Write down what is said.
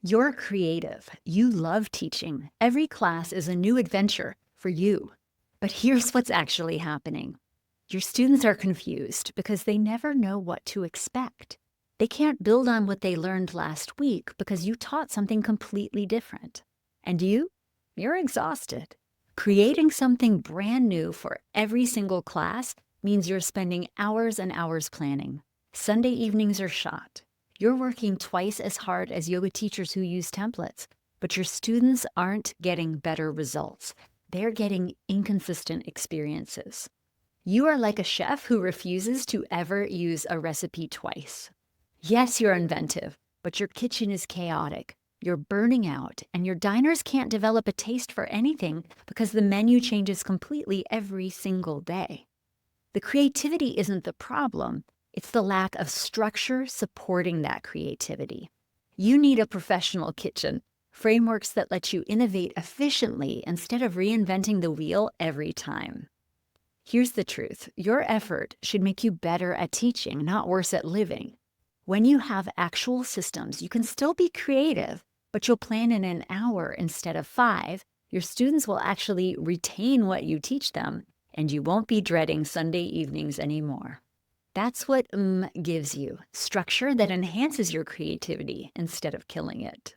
You're creative. You love teaching. Every class is a new adventure for you. But here's what's actually happening. Your students are confused because they never know what to expect. They can't build on what they learned last week because you taught something completely different. And you're exhausted. Creating something brand new for every single class means you're spending hours and hours planning. Sunday evenings are shot. You're working twice as hard as yoga teachers who use templates, but your students aren't getting better results. They're getting inconsistent experiences. You are like a chef who refuses to ever use a recipe twice. Yes, you're inventive, but your kitchen is chaotic. You're burning out, and your diners can't develop a taste for anything because the menu changes completely every single day. The creativity isn't the problem. It's the lack of structure supporting that creativity. You need a professional kitchen, frameworks that let you innovate efficiently instead of reinventing the wheel every time. Here's the truth. Your effort should make you better at teaching, not worse at living. When you have actual systems, you can still be creative, but you'll plan in an hour instead of 5. Your students will actually retain what you teach them, and you won't be dreading Sunday evenings anymore. That's what gives you structure that enhances your creativity instead of killing it.